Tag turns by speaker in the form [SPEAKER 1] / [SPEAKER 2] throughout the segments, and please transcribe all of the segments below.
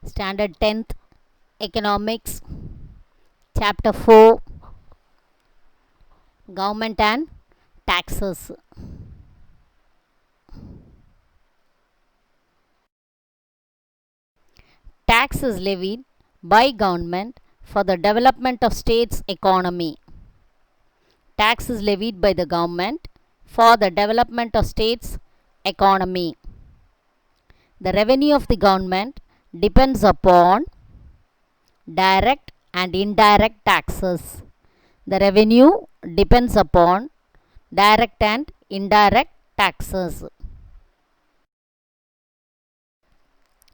[SPEAKER 1] Standard 10th Economics, Chapter 4, Government and Taxes. Tax is levied by government for the development of state's economy. Tax is levied by the government for the development of state's economy. The revenue of the government depends upon direct and indirect taxes. The revenue depends upon direct and indirect taxes.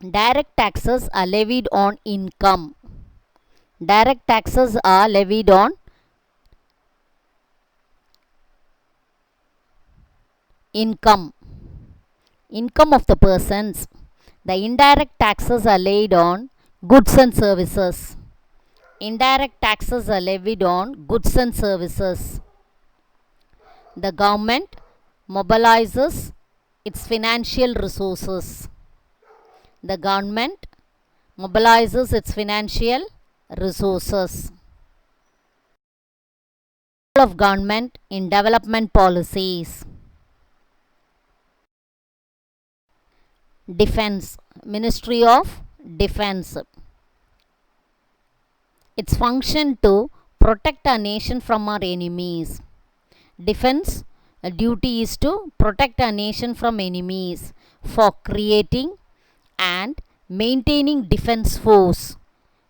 [SPEAKER 1] Direct taxes are levied on income. Direct taxes are levied on income of the persons. The indirect taxes are laid on goods and services. Indirect taxes are levied on goods and services. The government mobilizes its financial resources. The government mobilizes its financial resources. Role of government in development policies. Defense, Ministry of Defense. Its function to protect our nation from our enemies. Defense duty is to protect our nation from enemies, for creating and maintaining defense force.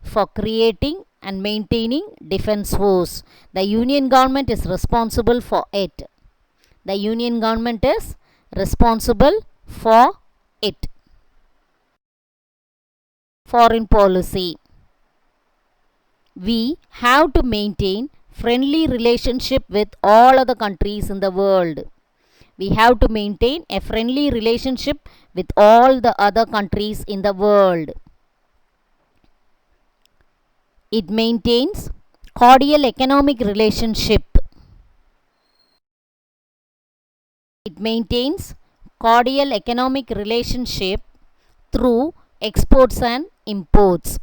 [SPEAKER 1] For creating and maintaining defense force. The union government is responsible for it. The union government is responsible for it. Foreign policy. We have to maintain friendly relationship with all other countries in the world. We have to maintain a friendly relationship with all the other countries in the world. It maintains cordial economic relationship. It maintains cordial economic relationship through exports and imports,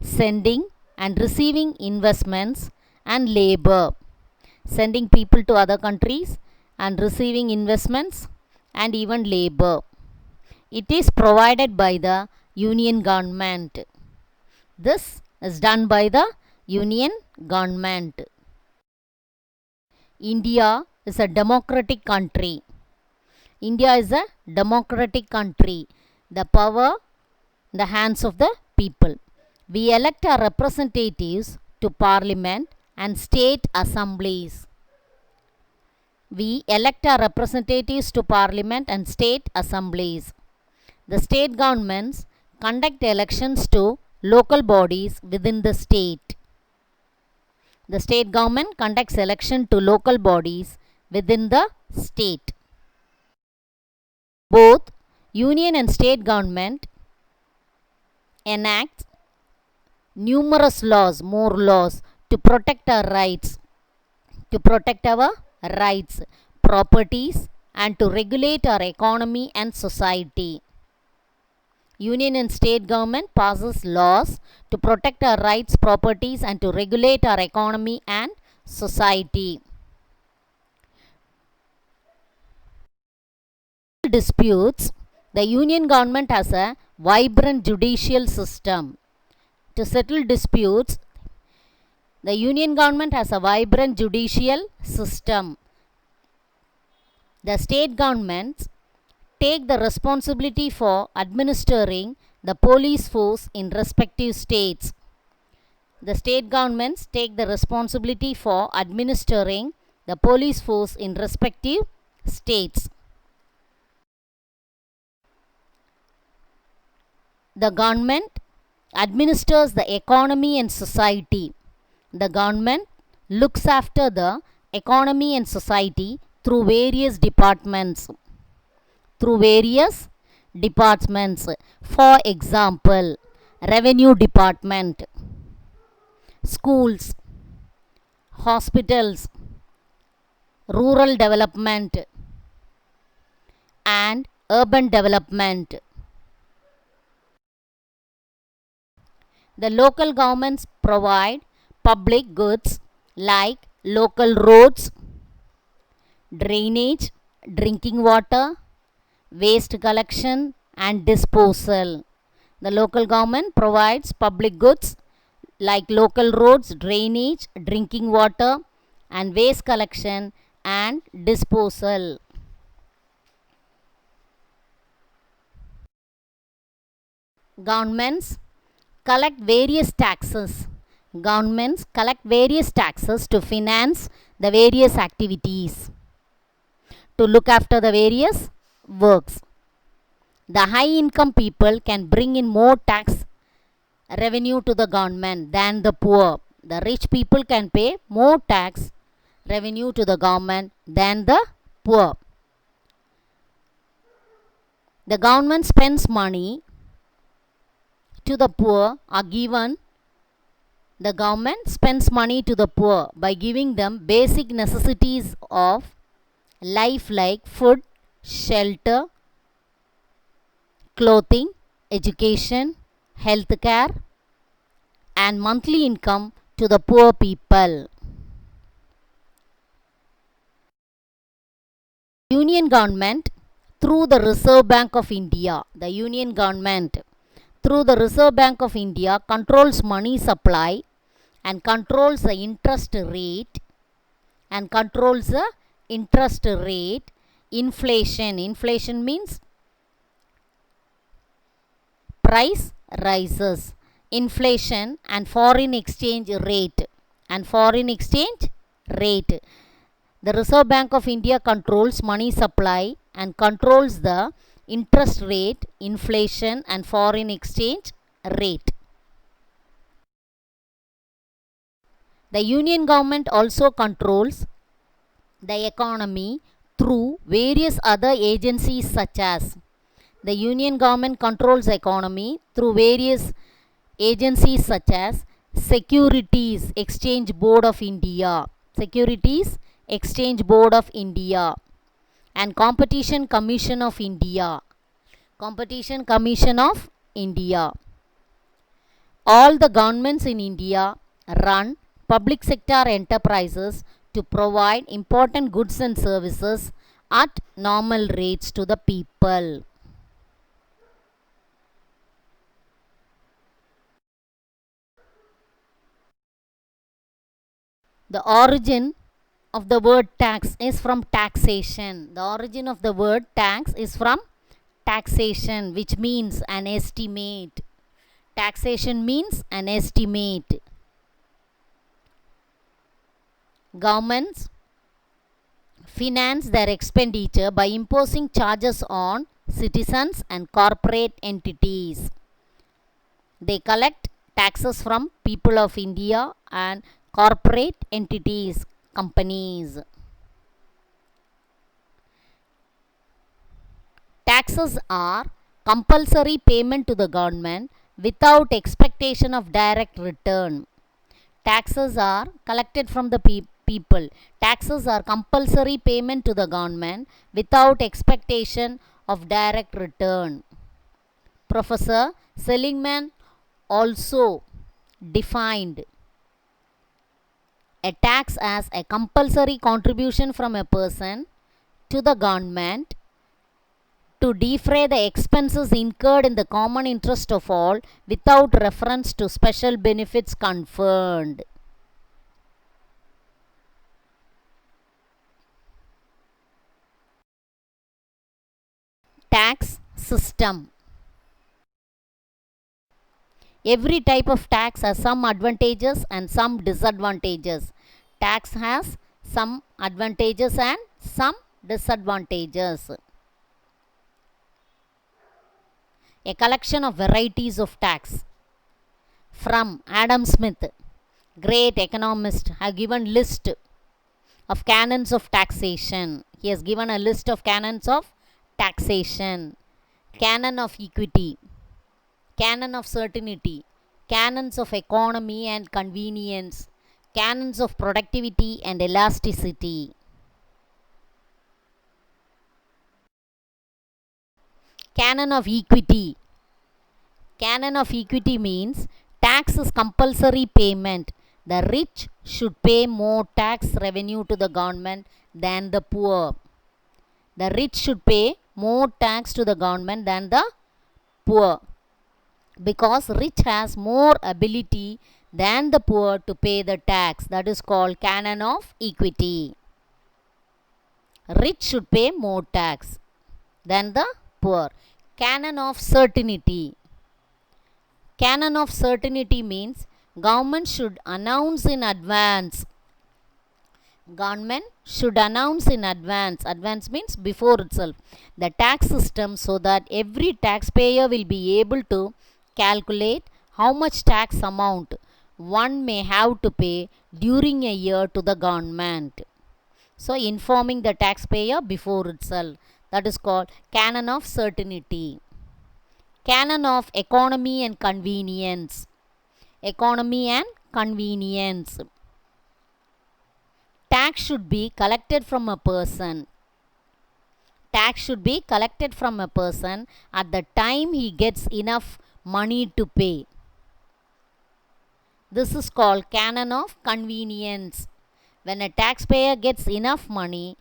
[SPEAKER 1] sending and receiving investments and labor, sending people to other countries and receiving investments and even labor. It is provided by the union government. This is done by the union government. India is a democratic country. India is a democratic country. The power in the hands of the people. We elect our representatives to parliament and state assemblies. We elect our representatives to parliament and state assemblies. The state governments conduct elections to local bodies within the state. The state government conducts election to local bodies within the state. Both union and state government enact numerous laws, more laws, to protect our rights, properties, and to regulate our economy and society. Union and state government passes laws to protect our rights, properties, and to regulate our economy and society. Disputes, the union government has a vibrant judicial system. To settle disputes, the union government has a vibrant judicial system. The state governments take the responsibility for administering the police force in respective states. The state governments take the responsibility for administering the police force in respective states. The government administers the economy and society. The government looks after the economy and society through various departments. For example, revenue department, schools, hospitals, rural development, and urban development. The local governments provide public goods like local roads, drainage, drinking water, waste collection and disposal. The local government provides public goods like local roads, drainage, drinking water and waste collection and disposal. Governments collect various taxes. Governments collect various taxes to finance the various activities, to look after the various works. The high income people can bring in more tax revenue to the government than the poor. The rich people can pay more tax revenue to the government than the poor. The government spends money to the poor are given. The government spends money to the poor by giving them basic necessities of life like food, shelter, clothing, education, health care and monthly income to the poor people. Union government through the Reserve Bank of India. The Union government through the Reserve Bank of India controls money supply and controls the interest rate Inflation means price rises. Inflation and foreign exchange rate. The Reserve Bank of India controls money supply and controls the interest rate, inflation and foreign exchange rate. The Union government also controls the economy through various other agencies such as the Union government controls the economy through various agencies such as Securities Exchange Board of India and Competition Commission of India. All the governments in India run public sector enterprises to provide important goods and services at normal rates to the people. The origin of the word tax is from taxation. Which means an estimate. Taxation means an estimate. Governments finance their expenditure by imposing charges on citizens and corporate entities. They collect taxes from people of India and corporate entities, companies. Taxes are compulsory payment to the government without expectation of direct return. Taxes are collected from the people. Taxes are compulsory payment to the government without expectation of direct return. Professor Seligman also defined a tax as a compulsory contribution from a person to the government to defray the expenses incurred in the common interest of all without reference to special benefits conferred. Tax system. Every type of tax has some advantages and some disadvantages. Tax has some advantages and some disadvantages. A collection of varieties of tax. From Adam Smith, great economist, have given list of canons of taxation. He has given a list of canons of taxation. Canon of equity, canon of certainty, canons of economy and convenience, canons of productivity and elasticity. Canon of equity. Canon of equity means tax tax is compulsory payment. The rich should pay more tax revenue to the government than the poor. The rich should pay more tax to the government than the poor, because rich has more ability than the poor to pay the tax. That is called canon of equity. Rich should pay more tax than the poor. Canon of certainty. Canon of certainty means government should announce in advance. Government should announce in advance. Advance means before itself. The tax system, so that every taxpayer will be able to calculate how much tax amount one may have to pay during a year to the government. So informing the taxpayer before itself. That is called canon of certainty. Canon of economy and convenience. Economy and convenience. Tax should be collected from a person. Tax should be collected from a person at the time he gets enough money to pay. This is called canon of convenience. When a taxpayer gets enough money,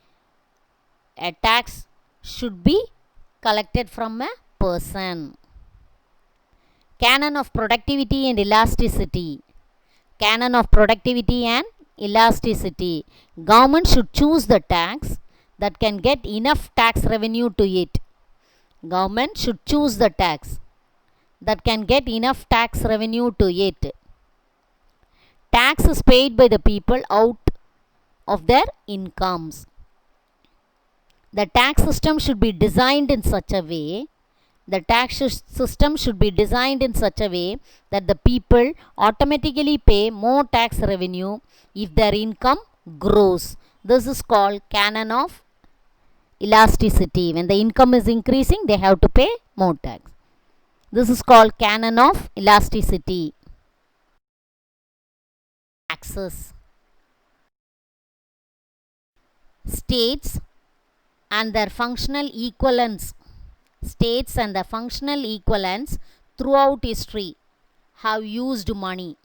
[SPEAKER 1] a tax should be collected from a person. Canon of productivity and elasticity. Canon of productivity and elasticity. Government should choose the tax that can get enough tax revenue to it. Government should choose the tax that can get enough tax revenue to it. Tax is paid by the people out of their incomes. The tax system should be designed in such a way that the people automatically pay more tax revenue if their income grows. This is called canon of elasticity. When the income is increasing, they have to pay more tax. This is called canon of elasticity. Taxes. States and their functional equivalents. States and the functional equivalents throughout history have used money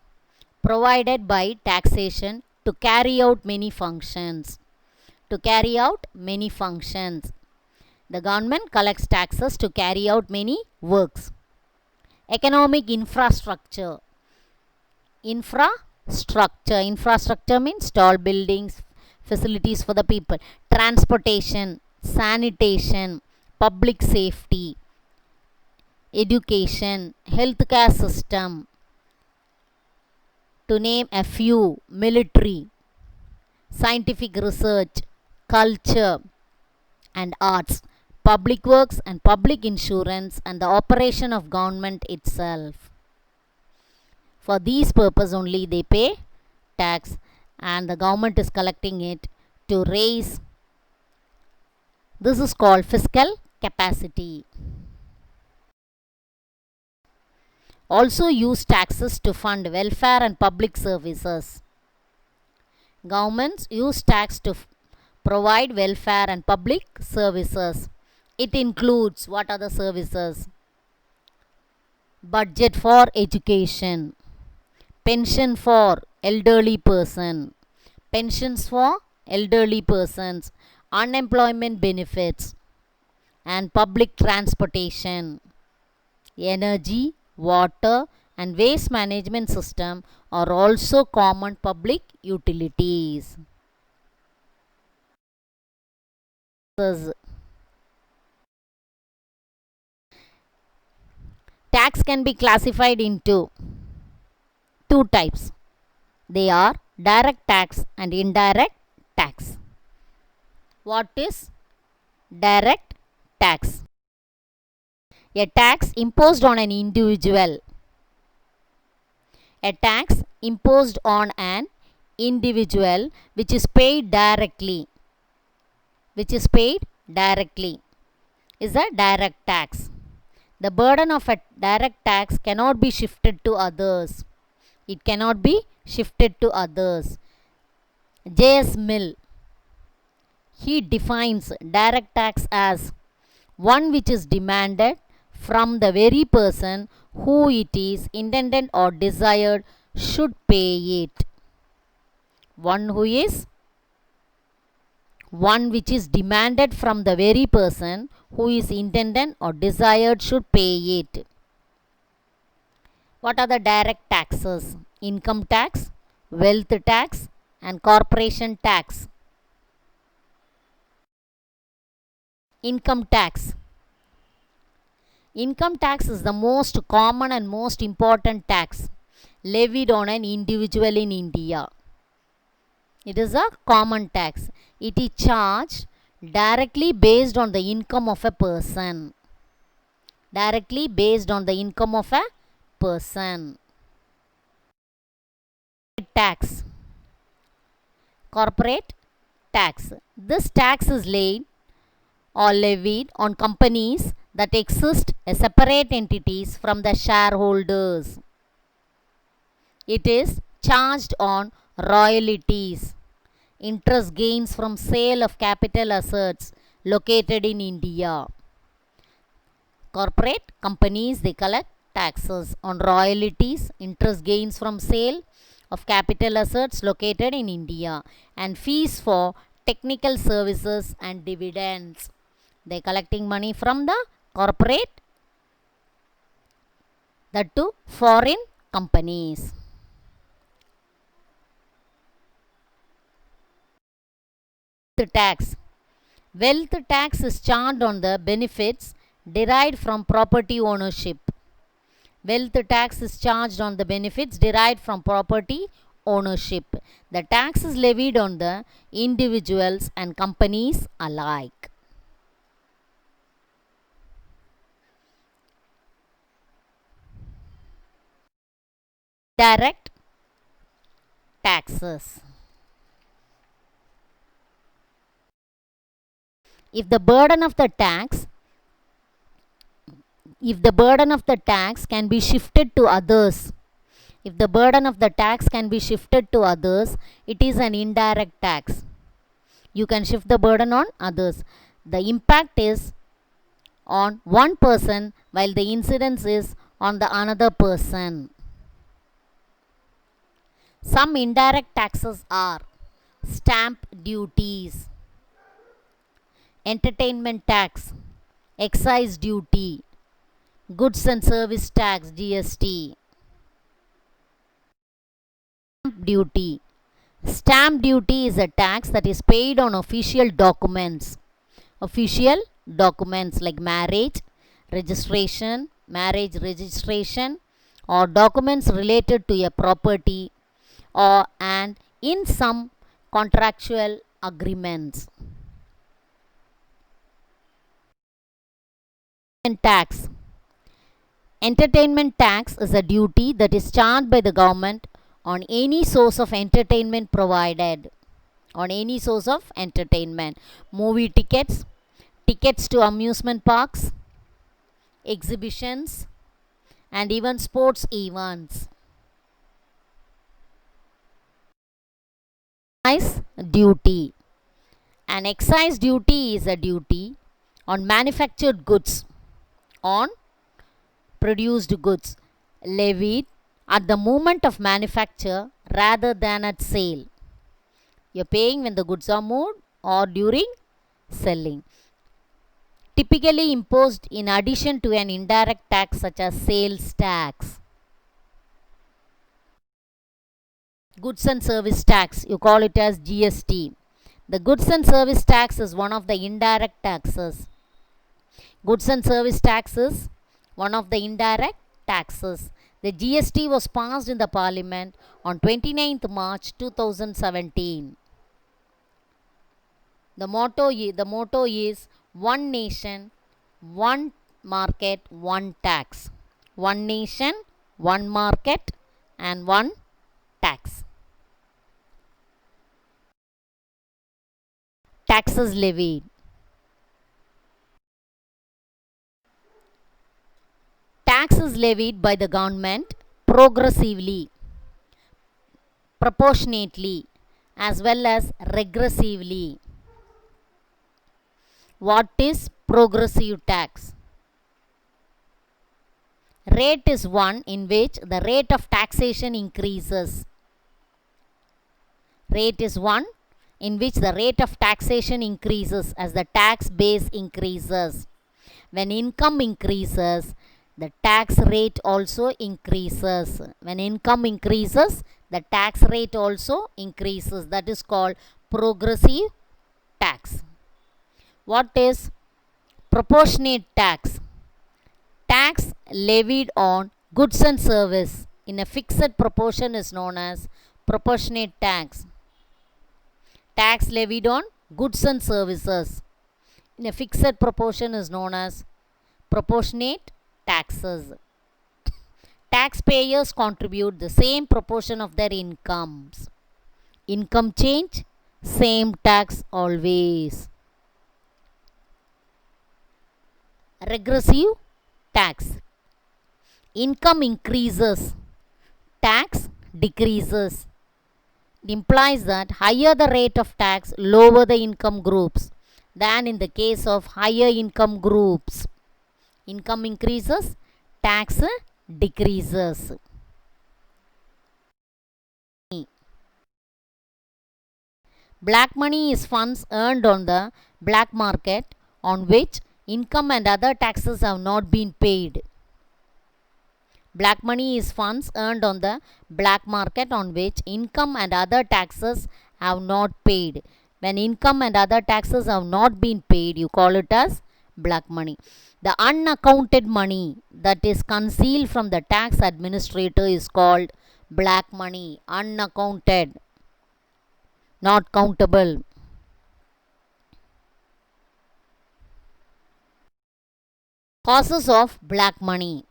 [SPEAKER 1] provided by taxation to carry out many functions. The government collects taxes to carry out many works. Economic infrastructure. Infrastructure means tall buildings, facilities for the people. Transportation, sanitation, public safety, education, healthcare system, to name a few. Military, scientific research, culture and arts, public works and public insurance, and the operation of government itself. For these purposes only they pay tax, and the government is collecting it to raise. This is called fiscal capacity. Also use taxes to fund welfare and public services. Governments use tax to provide welfare and public services. It includes what are the services? Budget for education, pension for elderly person, pensions for elderly persons, unemployment benefits, and public transportation. Energy, water and waste management system are also common public utilities. Tax can be classified into two types. They are direct tax and indirect tax. What is direct tax? A tax imposed on an individual. A tax imposed on an individual which is paid directly. Is a direct tax. The burden of a direct tax cannot be shifted to others. J.S. Mill, he defines direct tax as one which is demanded from the very person who it is intended or desired should pay it. One who is one which is demanded from the very person who is intended or desired should pay it. What are the direct taxes? Income tax, wealth tax, and corporation tax. Income tax. Income tax is the most common and most important tax levied on an individual in India. It is a common tax. It is charged directly based on the income of a person. Directly based on the income of a person. Tax. Corporate tax. This tax is laid or levied on companies that exist as separate entities from the shareholders. It is charged on royalties, interest gains from sale of capital assets located in India. Corporate companies, they collect taxes on royalties, interest gains from sale of capital assets located in India, and fees for technical services and dividends. They are collecting money from the corporate, that too foreign companies. The tax. Wealth tax is charged on the benefits derived from property ownership. Wealth tax is charged on the benefits derived from property ownership. The tax is levied on the individuals and companies alike. Direct taxes. If the burden of the tax can be shifted to others, if the burden of the tax can be shifted to others, it is an indirect tax. You can shift the burden on others. The impact is on one person while the incidence is on the another person. Some indirect taxes are stamp duties, entertainment tax, excise duty, goods and service tax GST. Stamp duty. Stamp duty is a tax that is paid on official documents. Official documents like marriage registration, or documents related to a property or and in some contractual agreements. Tax. Entertainment tax is a duty that is charged by the government on any source of entertainment provided. On any source of entertainment. Movie tickets, tickets to amusement parks, exhibitions, and even sports events. Excise duty. An excise duty is a duty on manufactured goods, on produced goods, levied at the moment of manufacture rather than at sale. You are paying when the goods are moved or during selling. Typically imposed in addition to an indirect tax such as sales tax. Goods and service tax, you call it as GST. The goods and service tax is one of the indirect taxes. Goods and service tax is one of the indirect taxes. The GST was passed in the Parliament on 29th March 2017. The motto is one nation, one market, one tax. One nation, one market, and one tax. Taxes levied. Tax is levied by the government progressively, proportionately, as well as regressively. What is progressive tax? Rate is one in which the rate of taxation increases. Rate is one in which the rate of taxation increases as the tax base increases. When income increases, the tax rate also increases. When income increases, the tax rate also increases. That is called progressive tax. What is proportionate tax? Tax levied on goods and service in a fixed proportion is known as proportionate tax. Tax levied on goods and services in a fixed proportion is known as proportionate taxes. Taxpayers contribute the same proportion of their incomes. Income change, same tax always. Regressive tax. Income increases, tax decreases. It implies that higher the rate of tax, lower the income groups than in the case of higher income groups. Income increases, tax decreases. Black money is funds earned on the black market on which income and other taxes have not been paid. Black money is funds earned on the black market on which income and other taxes have not paid. When income and other taxes have not been paid, you call it as black money. The unaccounted money that is concealed from the tax administrator is called black money. Unaccounted, not countable. Causes of black money.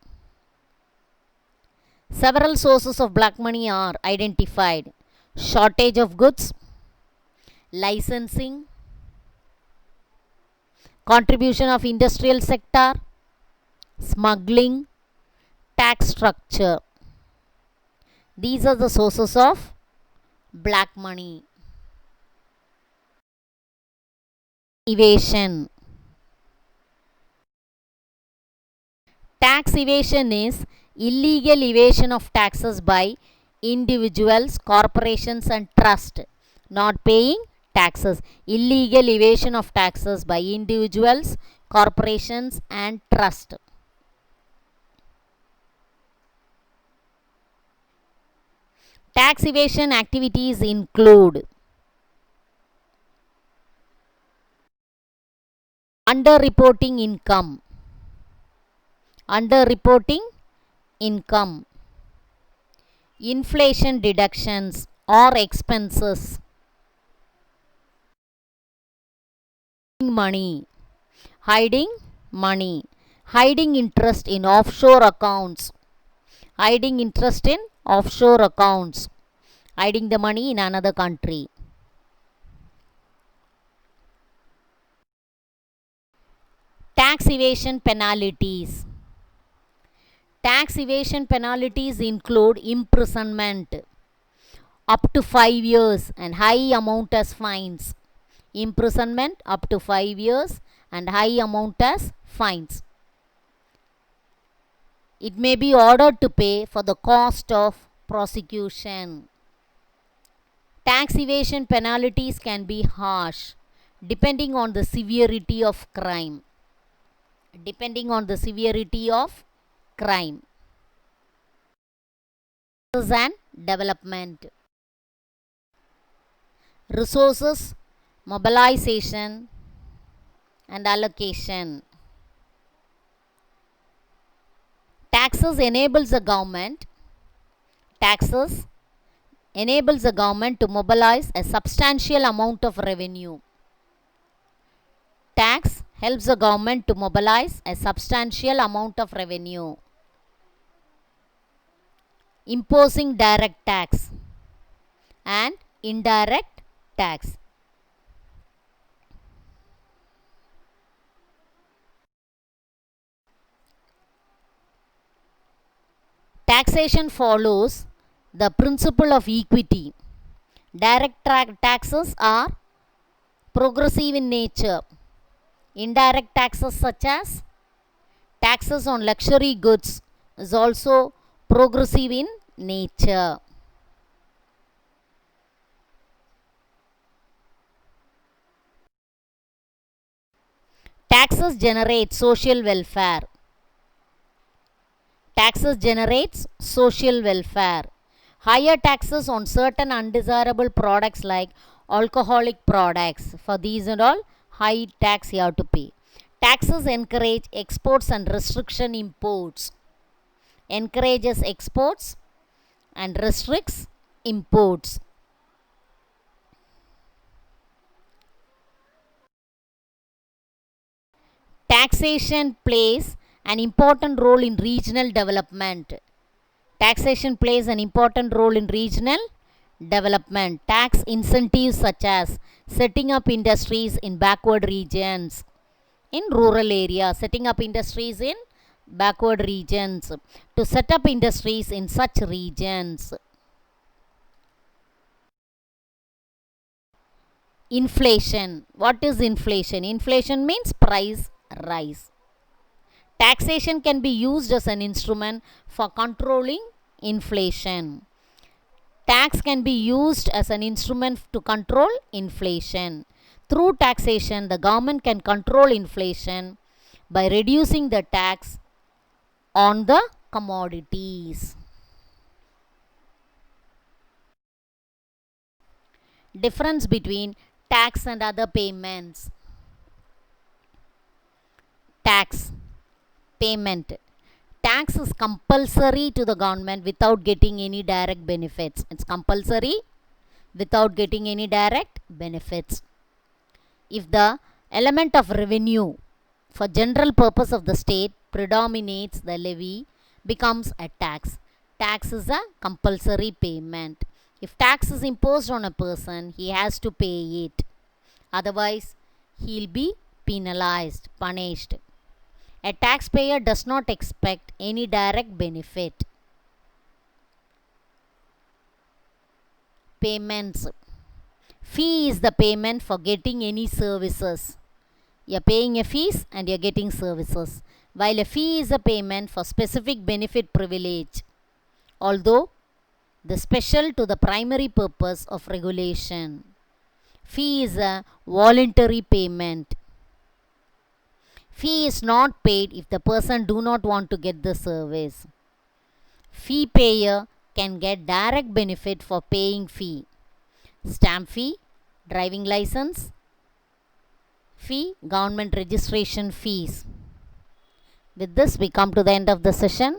[SPEAKER 1] Several sources of black money are identified: shortage of goods, licensing, contribution of industrial sector, smuggling, tax structure. These are the sources of black money. Evasion. Tax evasion is illegal evasion of taxes by individuals, corporations and trust not paying taxes. Illegal evasion of taxes by individuals, corporations and trust. Tax evasion activities include underreporting income, inflation deductions or expenses, hiding money, hiding interest in offshore accounts, hiding the money in another country. Tax evasion penalties. Tax evasion penalties include imprisonment up to 5 years and high amount as fines. Imprisonment up to 5 years and high amount as fines. It may be ordered to pay for the cost of prosecution. Tax evasion penalties can be harsh depending on the severity of crime. And development. Resources, mobilization and allocation. Taxes enables the government to mobilize a substantial amount of revenue. Tax helps the government to mobilize a substantial amount of revenue. Imposing direct tax and indirect tax. Taxation follows the principle of equity. Direct taxes are progressive in nature. Indirect taxes such as taxes on luxury goods is also progressive in nature. Taxes generate social welfare. Taxes generates social welfare. Higher taxes on certain undesirable products like alcoholic products. For these and all, high tax you have to pay. Taxes encourage exports and restriction imports. Encourages exports and restricts imports. Taxation plays an important role in regional development. Taxation plays an important role in regional development. Tax incentives such as setting up industries in backward regions, in rural areas, setting up industries in backward regions, to set up industries in such regions. Inflation. What is inflation? Inflation means price rise. Taxation can be used as an instrument for controlling inflation. Tax can be used as an instrument to control inflation. Through taxation, the government can control inflation by reducing the tax on the commodities. Difference between tax and other payments. Tax payment. Tax is compulsory to the government without getting any direct benefits. It's compulsory without getting any direct benefits. If the element of revenue for general purpose of the state predominates, the levy becomes a tax. Tax is a compulsory payment. If tax is imposed on a person, he has to pay it. Otherwise, he'll be penalized, punished. A taxpayer does not expect any direct benefit. Payments. Fee is the payment for getting any services. You are paying a fees and you are getting services. While a fee is a payment for specific benefit privilege, although the special to the primary purpose of regulation. Fee is a voluntary payment. Fee is not paid if the person do not want to get the service. Fee payer can get direct benefit for paying fee. Stamp fee, driving license fee, government registration fees. With this, we come to the end of the session.